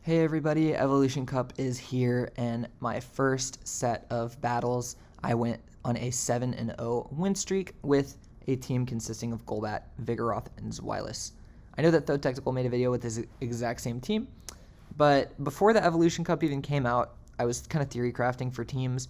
Hey everybody, Evolution Cup is here, and my first set of battles, I went on a 7-0 win streak with a team consisting of Golbat, Vigoroth, and ZWEILOUS. I know that Though Technical made a video with this exact same team, but before the Evolution Cup even came out, I was kind of theory crafting for teams.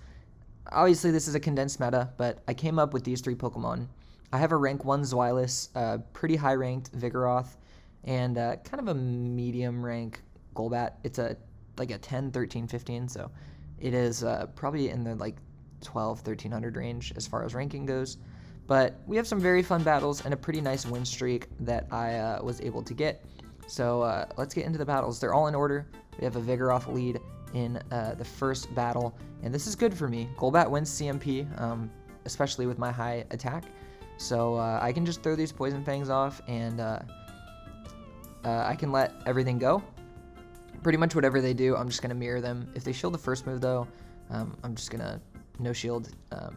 Obviously, this is a condensed meta, but I came up with these three Pokemon. I have a rank 1 ZWEILOUS, pretty high ranked Vigoroth, and kind of a medium rank Golbat. It's like a 10, 13, 15, so it is probably in the like 12, 1300 range as far as ranking goes. But we have some very fun battles and a pretty nice win streak that I was able to get. So let's get into the battles. They're all in order. We have a Vigoroth lead in the first battle, and this is good for me. Golbat wins CMP, especially with my high attack. So I can just throw these Poison Fangs off, and I can let everything go. Pretty much whatever they do, I'm just going to mirror them. If they shield the first move, though, I'm just going to no shield.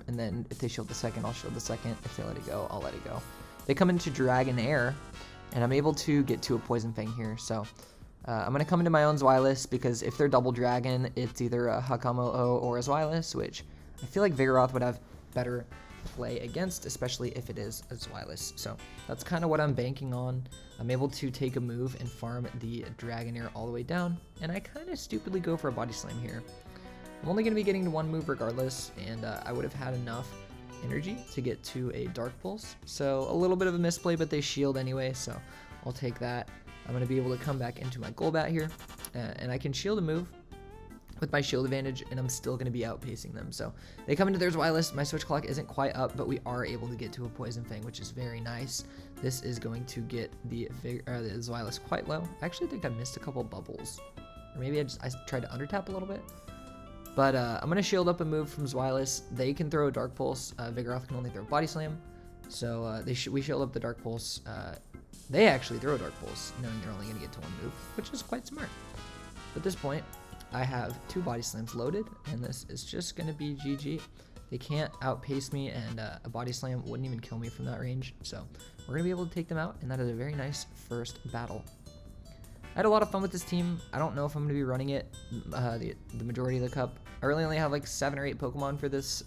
And then if they shield the second, I'll shield the second. If they let it go, I'll let it go. They come into Dragonair, and I'm able to get to a Poison Fang here. So I'm going to come into my own ZWEILOUS, because if they're double dragon, it's either a Hakamo-O or a ZWEILOUS, which I feel like Vigoroth would have better play against, especially if it is a ZWEILOUS. So that's kind of what I'm banking on. I'm able to take a move and farm the Dragonair all the way down, and I kind of stupidly go for a Body Slam here. I'm only going to be getting to one move regardless, and I would have had enough energy to get to a Dark Pulse. So a little bit of a misplay, but they shield anyway, so I'll take that. I'm going to be able to come back into my Golbat here, and I can shield a move with my shield advantage, and I'm still going to be outpacing them. So they come into their ZWEILOUS. My switch clock isn't quite up, but we are able to get to a Poison Fang, which is very nice. This is going to get the ZWEILOUS quite low. I actually think I missed a couple bubbles, or maybe I tried to undertap a little bit. But I'm going to shield up a move from ZWEILOUS. They can throw a Dark Pulse. Vigoroth can only throw Body Slam. So we shield up the Dark Pulse. They actually throw a Dark Pulse, knowing they're only going to get to one move, which is quite smart. At this point, I have 2 Body Slams loaded, and this is just going to be GG. They can't outpace me, and a Body Slam wouldn't even kill me from that range. So we're going to be able to take them out, and that is a very nice first battle. I had a lot of fun with this team. I don't know if I'm going to be running it the majority of the cup. I really only have like 7 or 8 Pokemon for this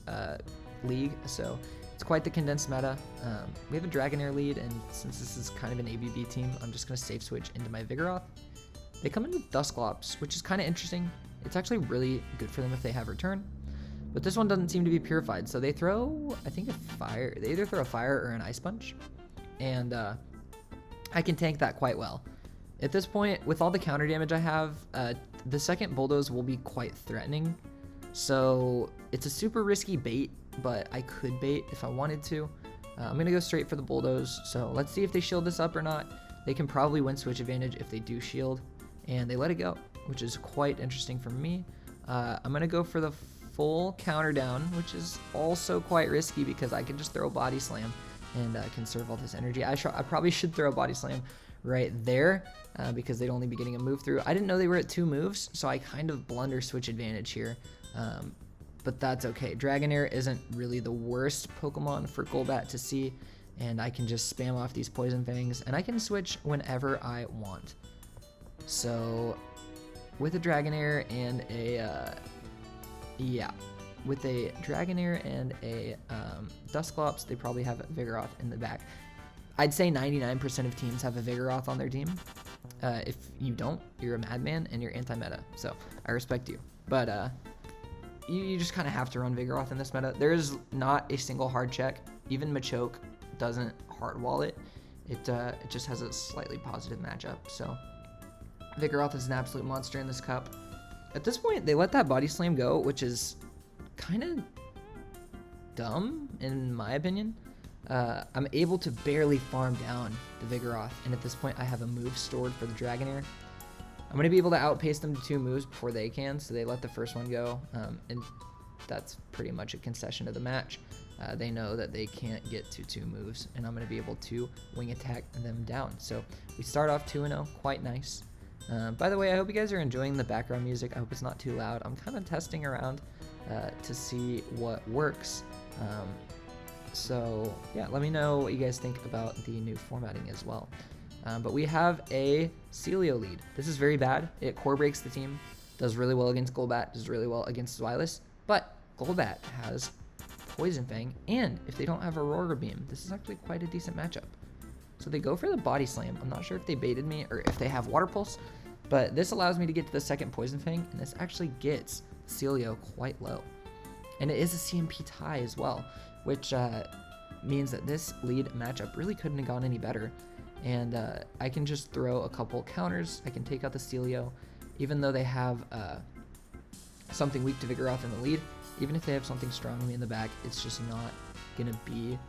league, so it's quite the condensed meta. We have a Dragonair lead, and since this is kind of an ABB team, I'm just going to safe switch into my Vigoroth. They come into Dusclops, which is kind of interesting. It's actually really good for them if they have return. But this one doesn't seem to be purified, so they throw, I think, a fire. They either throw a fire or an Ice Punch. And I can tank that quite well. At this point, with all the counter damage I have, the second Bulldoze will be quite threatening. So it's a super risky bait, but I could bait if I wanted to. I'm going to go straight for the Bulldoze. So let's see if they shield this up or not. They can probably win switch advantage if they do shield. And they let it go, which is quite interesting for me. I'm going to go for the full counter down, which is also quite risky because I can just throw a Body Slam and conserve all this energy. I probably should throw a Body Slam right there because they'd only be getting a move through. I didn't know they were at 2 moves, so I kind of blunder switch advantage here. But that's okay. Dragonair isn't really the worst Pokemon for Golbat to see, and I can just spam off these Poison Fangs, and I can switch whenever I want. So with a Dragonair and a Dusclops, they probably have Vigoroth in the back. I'd say 99% of teams have a Vigoroth on their team. If you don't, you're a madman and you're anti-meta. So I respect you. But you just kind of have to run Vigoroth in this meta. There is not a single hard check. Even Machoke doesn't hard wall it. It just has a slightly positive matchup. So Vigoroth is an absolute monster in this cup. At this point, they let that Body Slam go, which is kind of dumb, in my opinion. I'm able to barely farm down the Vigoroth, and at this point, I have a move stored for the Dragonair. I'm going to be able to outpace them to 2 moves before they can, so they let the first one go, and that's pretty much a concession of the match. They know that they can't get to 2 moves, and I'm going to be able to wing attack them down. So we start off 2-0, quite nice. By the way, I hope you guys are enjoying the background music. I hope it's not too loud. I'm kind of testing around to see what works. So yeah, let me know what you guys think about the new formatting as well. But we have a Celio lead. This is very bad. It core breaks the team. Does really well against Golbat. Does really well against ZWEILOUS. But Golbat has Poison Fang. And if they don't have Aurora Beam, this is actually quite a decent matchup. So they go for the Body Slam. I'm not sure if they baited me or if they have Water Pulse. But this allows me to get to the second Poison Fang. And this actually gets Celio quite low. And it is a CMP tie as well, which means that this lead matchup really couldn't have gone any better. And I can just throw a couple counters. I can take out the Celio, even though they have something weak to Vigoroth in the lead. Even if they have something strong to me in the back, it's just not going to be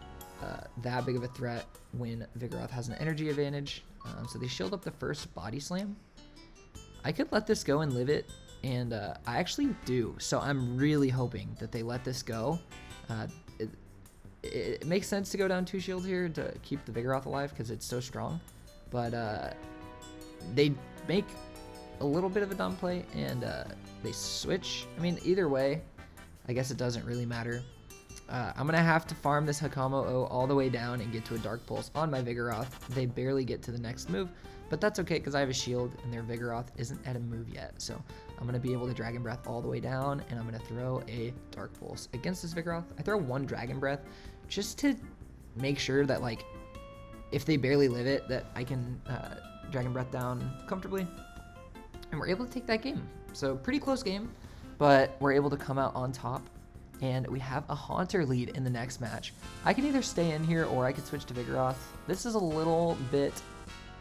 that big of a threat when Vigoroth has an energy advantage. So they shield up the first Body Slam. I could let this go and live it, and I actually do. So I'm really hoping that they let this go. It makes sense to go down 2 shield here to keep the Vigoroth alive because it's so strong. But they make a little bit of a dumb play and they switch. I mean, either way, I guess it doesn't really matter. I'm going to have to farm this Hakamo-O all the way down and get to a Dark Pulse on my Vigoroth. They barely get to the next move, but that's okay because I have a shield and their Vigoroth isn't at a move yet. So I'm going to be able to Dragon Breath all the way down, and I'm going to throw a Dark Pulse against this Vigoroth. I throw 1 Dragon Breath just to make sure that, like, if they barely live it, that I can Dragon Breath down comfortably. And we're able to take that game. So pretty close game, but we're able to come out on top. And we have a Haunter lead in the next match. I can either stay in here or I could switch to Vigoroth. This is a little bit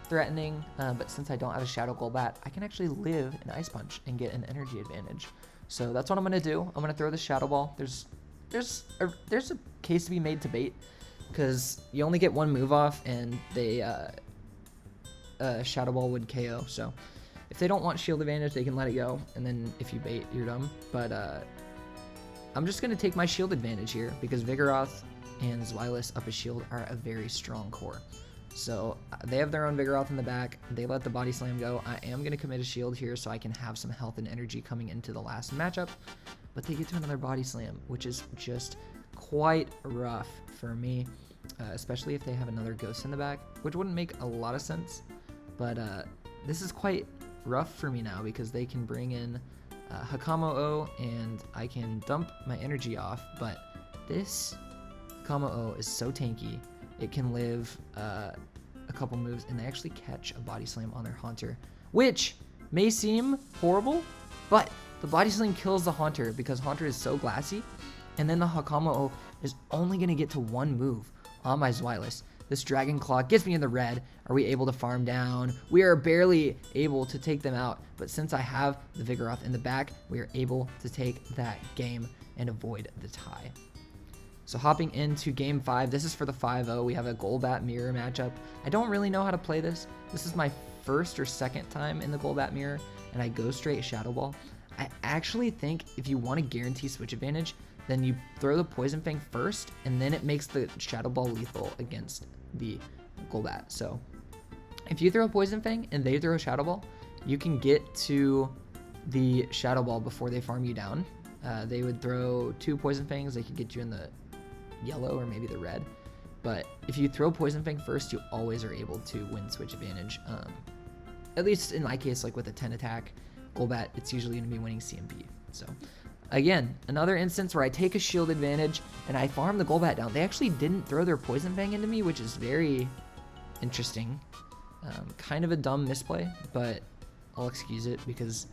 threatening, but since I don't have a Shadow Golbat, I can actually live an Ice Punch and get an energy advantage. So that's what I'm going to do. I'm going to throw the Shadow Ball. There's a case to be made to bait, because you only get 1 move off, and they Shadow Ball would KO. So if they don't want shield advantage, they can let it go, and then if you bait, you're dumb. But I'm just going to take my shield advantage here, because Vigoroth and ZWEILOUS up a shield are a very strong core. So they have their own Vigoroth in the back. They let the Body Slam go. I am going to commit a shield here so I can have some health and energy coming into the last matchup. But they get to another Body Slam, which is just quite rough for me, especially if they have another Ghost in the back, which wouldn't make a lot of sense. But this is quite rough for me now because they can bring in Hakamo-O and I can dump my energy off. But this Hakamo-O is so tanky. It can live a couple moves, and they actually catch a Body Slam on their Haunter, which may seem horrible, but the Body Slam kills the Haunter because Haunter is so glassy, and then the Hakamo-O is only going to get to 1 move on my ZWEILOUS. This Dragon Claw gets me in the red. Are we able to farm down? We are barely able to take them out, but since I have the Vigoroth in the back, we are able to take that game and avoid the tie. So hopping into game 5, this is for the 5-0. We have a Golbat Mirror matchup. I don't really know how to play this. This is my first or second time in the Golbat Mirror, and I go straight Shadow Ball. I actually think if you want to guarantee switch advantage, then you throw the Poison Fang first, and then it makes the Shadow Ball lethal against the Golbat. So if you throw a Poison Fang and they throw a Shadow Ball, you can get to the Shadow Ball before they farm you down. They would throw 2 Poison Fangs. They could get you in the yellow or maybe the red. But if you throw Poison Fang first, you always are able to win switch advantage. At least in my case, like with a 10 attack Golbat, it's usually going to be winning CMP. So again, another instance where I take a shield advantage and I farm the Golbat down. They actually didn't throw their Poison Fang into me, which is very interesting. Kind of a dumb misplay, but I'll excuse it because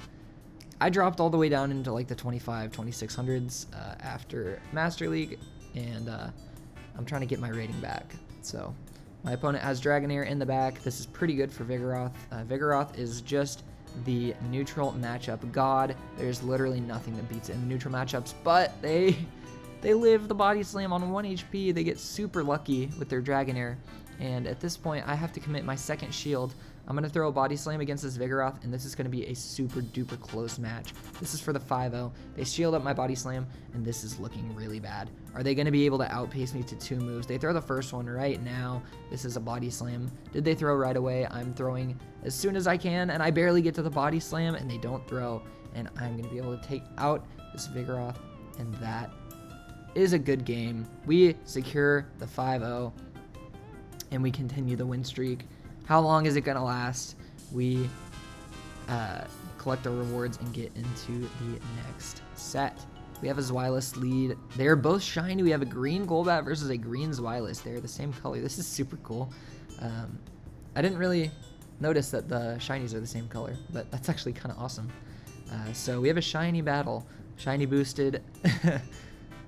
I dropped all the way down into like the 2600s after Master League, and I'm trying to get my rating back. So my opponent has Dragonair in the back. This is pretty good for Vigoroth. Vigoroth is just the neutral matchup god. There's literally nothing that beats it in the neutral matchups, but they live the Body Slam on 1 HP. They get super lucky with their Dragonair, and at this point I have to commit my second shield. I'm going to throw a Body Slam against this Vigoroth, and this is going to be a super duper close match. This is for the 5-0. They shield up my Body Slam, and this is looking really bad. Are they going to be able to outpace me to 2 moves? They throw the first one right now. This is a Body Slam. Did they throw right away? I'm throwing as soon as I can, and I barely get to the Body Slam, and they don't throw, and I'm going to be able to take out this Vigoroth, and that is a good game. We secure the 5-0, and we continue the win streak. How long is it going to last? We collect our rewards and get into the next set. We have a ZWEILOUS lead. They're both shiny. We have a green Golbat versus a green ZWEILOUS. They're the same color. This is super cool. I didn't really notice that the shinies are the same color, but that's actually kind of awesome. So we have a shiny battle. Shiny boosted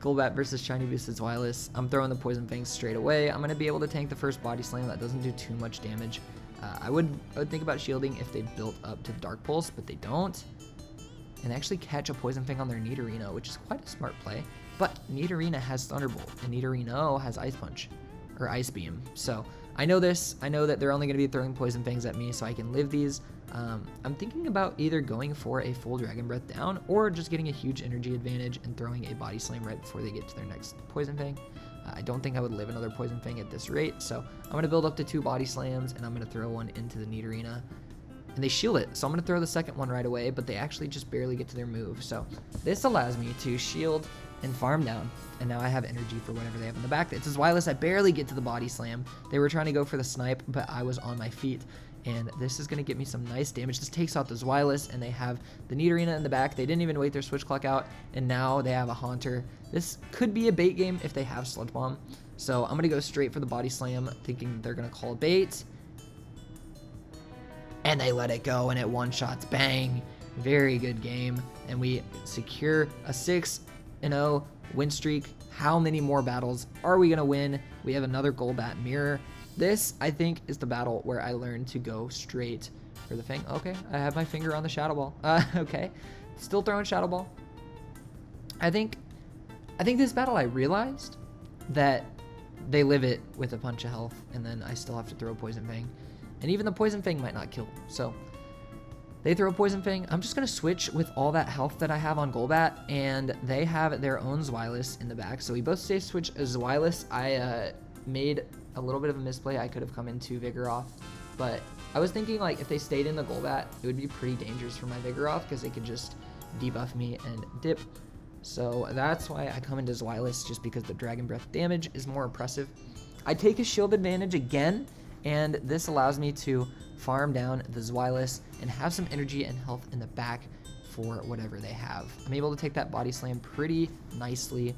Golbat versus shiny boosted ZWEILOUS. I'm throwing the Poison Fangs straight away. I'm going to be able to tank the first body slam. That doesn't do too much damage. I would think about shielding if they built up to Dark Pulse, but they don't. And actually catch a Poison Fang on their Nidorino, which is quite a smart play. But Nidorino has Thunderbolt, and Nidorino has Ice Punch, or Ice Beam. So I know this. I know that they're only going to be throwing Poison Fangs at me, so I can live these. I'm thinking about either going for a full Dragon Breath down, or just getting a huge energy advantage and throwing a Body Slam right before they get to their next Poison Fang. I don't think I would live another Poison Fang at this rate, so I'm going to build up to 2 Body Slams, and I'm going to throw one into the Nidorino. And they shield it, so I'm going to throw the second one right away, but they actually just barely get to their move. So this allows me to shield and farm down, and now I have energy for whatever they have in the back. It's as ZWEILOUS. I barely get to the Body Slam. They were trying to go for the snipe, but I was on my feet, and this is going to get me some nice damage. This takes out the ZWEILOUS, and they have the Nidorino in the back. They didn't even wait their Switch Clock out, and now they have a Haunter. This could be a bait game if they have Sludge Bomb. So I'm going to go straight for the Body Slam, thinking they're going to call bait. And they let it go, and it one-shots. Bang. Very good game. And we secure a 6-0 win streak. How many more battles are we going to win? We have another Golbat mirror. This, I think, is the battle where I learned to go straight for the Fang. Okay, I have my finger on the Shadow Ball. Okay. Still throwing Shadow Ball. I think this battle I realized that they live it with a bunch of health, and then I still have to throw Poison Fang. And even the Poison Fang might not kill. So they throw Poison Fang. I'm just going to switch with all that health that I have on Golbat. And they have their own ZWEILOUS in the back. So we both stay switch as ZWEILOUS. I made a little bit of a misplay. I could have come into Vigoroth. But I was thinking, like, if they stayed in the Golbat, it would be pretty dangerous for my Vigoroth, because they could just debuff me and dip. So that's why I come into ZWEILOUS, just because the Dragon Breath damage is more impressive. I take a shield advantage again. And this allows me to farm down the ZWEILOUS and have some energy and health in the back for whatever they have. I'm able to take that Body Slam pretty nicely.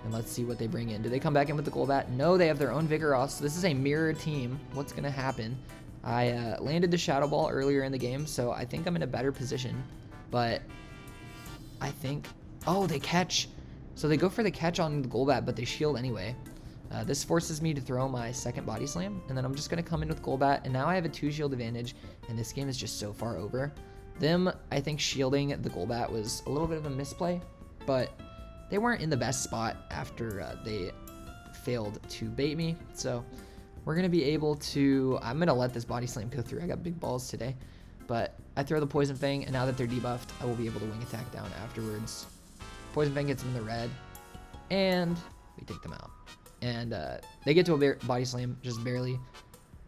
And let's see what they bring in. Do they come back in with the Golbat? No, they have their own Vigoroth. So this is a mirror team. What's going to happen? I landed the Shadow Ball earlier in the game, so I think I'm in a better position. But I think... Oh, they catch. So they go for the catch on the Golbat, but they shield anyway. This forces me to throw my second Body Slam, and then I'm just going to come in with Golbat, and now I have a 2 shield advantage, and this game is just so far over. I think shielding the Golbat was a little bit of a misplay, but they weren't in the best spot after they failed to bait me, so we're going to be able to... I'm going to let this Body Slam go through. I got big balls today, but I throw the Poison Fang, and now that they're debuffed, I will be able to Wing Attack down afterwards. Poison Fang gets them in the red, and we take them out. And they get to a Body Slam, just barely,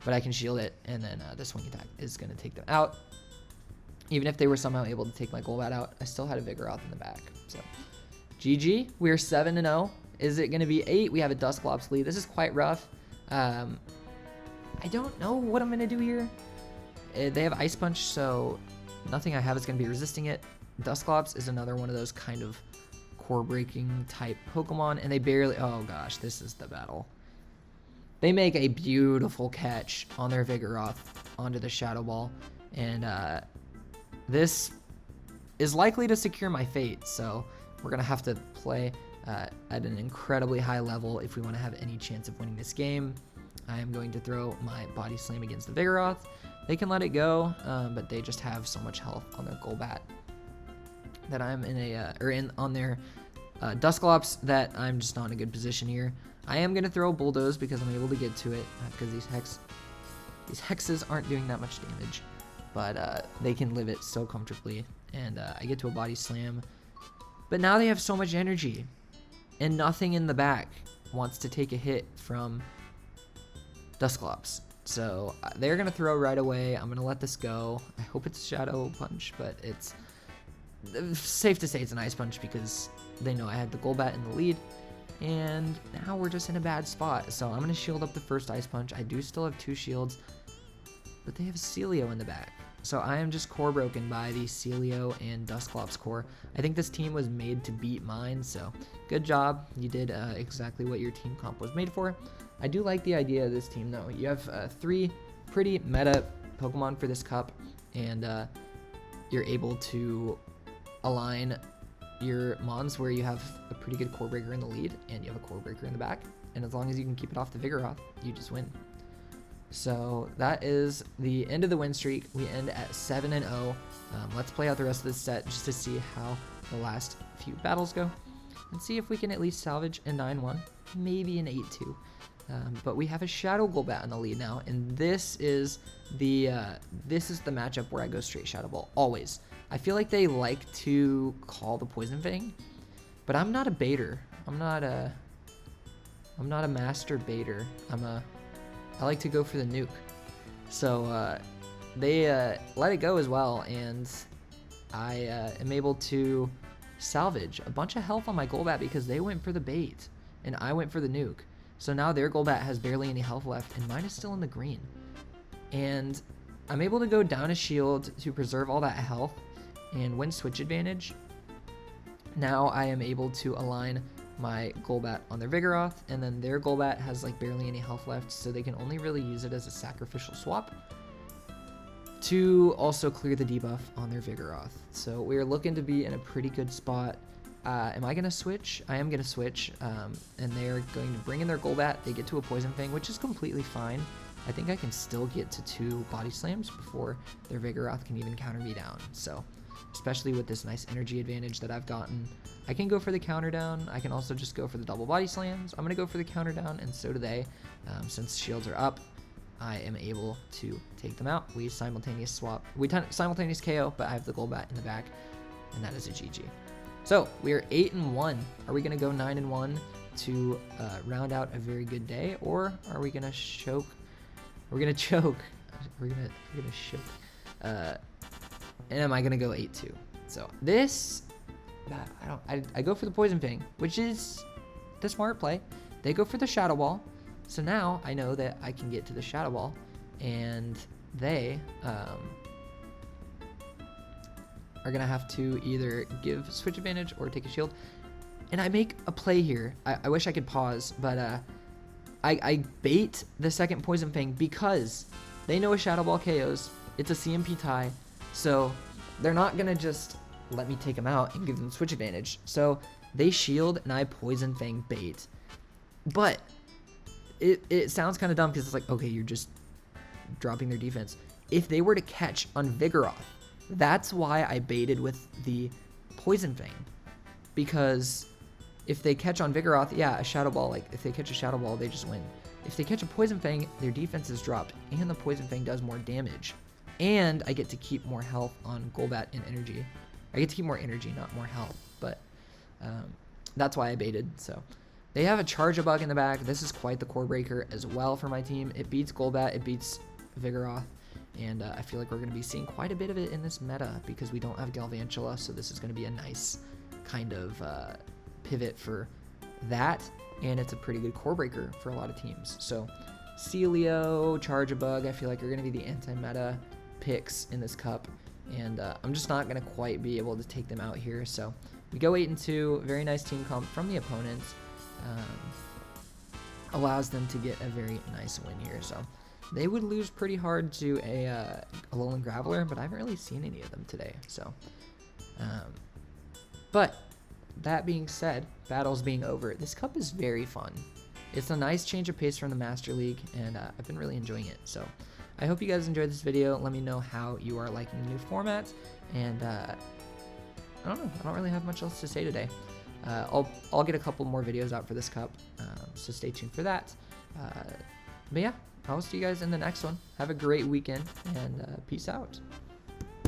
but I can shield it, and then this Wing Attack is going to take them out. Even if they were somehow able to take my Golbat out, I still had a Vigoroth in the back. So, GG. We're 7-0. Is it going to be 8? We have a Dusclops lead. This is quite rough. I don't know what I'm going to do here. They have Ice Punch, so nothing I have is going to be resisting it. Dusclops is another one of those kind of core breaking type Pokemon, and they barely... Oh gosh, this is the battle. They make a beautiful catch on their Vigoroth onto the Shadow Ball, and this is likely to secure my fate, so we're going to have to play at an incredibly high level if we want to have any chance of winning this game. I am going to throw my Body Slam against the Vigoroth. They can let it go, but they just have so much health on their Golbat that I'm in on their Dusclops that I'm just not in a good position here. I am going to throw Bulldoze because I'm able to get to it, because these hexes aren't doing that much damage, but they can live it so comfortably, and I get to a Body Slam. But now they have so much energy, and nothing in the back wants to take a hit from Dusclops. So they're going to throw right away. I'm going to let this go. I hope it's Shadow Punch, but it's safe to say it's an Ice Punch because they know I had the Golbat in the lead. And now we're just in a bad spot. So I'm going to shield up the first Ice Punch. I do still have 2 shields, but they have Celio in the back. So I am just core broken by the Celio and Dusclops core. I think this team was made to beat mine, so good job. You did exactly what your team comp was made for. I do like the idea of this team, though. You have 3 pretty meta Pokemon for this cup, and you're able to align your Mons where you have a pretty good core breaker in the lead, and you have a core breaker in the back. And as long as you can keep it off the Vigoroth, you just win. So that is the end of the win streak. We end at 7-0. Let's play out the rest of this set just to see how the last few battles go, and see if we can at least salvage a 9-1, maybe an 8-2. But we have a Shadow Golbat in the lead now, and this is the matchup where I go straight Shadow Ball always. I feel like they like to call the Poison Fang, but I'm not a baiter. I'm not a master baiter. I like to go for the nuke. So they let it go as well, and I am able to salvage a bunch of health on my Golbat because they went for the bait, and I went for the nuke. So now their Golbat has barely any health left, and mine is still in the green. And I'm able to go down a shield to preserve all that health and win switch advantage. Now I am able to align my Golbat on their Vigoroth, and then their Golbat has like barely any health left, so they can only really use it as a sacrificial swap to also clear the debuff on their Vigoroth. So we are looking to be in a pretty good spot. Am I going to switch? I am going to switch, and they are going to bring in their Golbat. They get to a Poison Fang, which is completely fine. I think I can still get to 2 Body Slams before their Vigoroth can even counter me down. So, especially with this nice energy advantage that I've gotten, I can go for the counter down. I can also just go for the double Body Slams. I'm going to go for the counter down, and so do they. Since shields are up, I am able to take them out. We simultaneous swap. We simultaneous KO, but I have the Golbat in the back, and that is a GG. So we are 8-1. Are we going to go 9-1 to round out a very good day, or are we going to choke? We're going to choke. We're gonna choke. And am I going to go 8-2? So this, I go for the Poison Fang, which is the smart play. They go for the Shadow Ball. So now I know that I can get to the Shadow Ball, and they are going to have to either give switch advantage or take a shield. And I make a play here. I wish I could pause, but I bait the second Poison Fang because they know a Shadow Ball KOs. It's a CMP tie, so they're not going to just let me take them out and give them switch advantage. So they shield, and I Poison Fang bait. But it sounds kind of dumb because it's like, okay, you're just dropping their defense. If they were to catch on Vigoroth, that's why I baited with the Poison Fang. Because if they catch on Vigoroth, yeah, a Shadow Ball, like if they catch a Shadow Ball, they just win. If they catch a Poison Fang, their defense is dropped, and the Poison Fang does more damage. And I get to keep more health on Golbat and energy. I get to keep more energy, not more health. But that's why I baited. So they have a Charge-a-Bug in the back. This is quite the core breaker as well for my team. It beats Golbat, it beats Vigoroth. And I feel like we're going to be seeing quite a bit of it in this meta because we don't have Galvantula, so this is going to be a nice kind of pivot for that, and it's a pretty good core breaker for a lot of teams. So Celio, Charge-a-Bug, I feel like are going to be the anti-meta picks in this cup, and I'm just not going to quite be able to take them out here. So we go 8-2, very nice team comp from the opponents, allows them to get a very nice win here. So they would lose pretty hard to a Alolan Graveler, but I haven't really seen any of them today. So, but that being said, battles being over, this cup is very fun. It's a nice change of pace from the Master League, and I've been really enjoying it. So I hope you guys enjoyed this video. Let me know how you are liking the new format, and I don't know. I don't really have much else to say today. I'll get a couple more videos out for this cup, so stay tuned for that. But yeah, I'll see you guys in the next one. Have a great weekend, and peace out.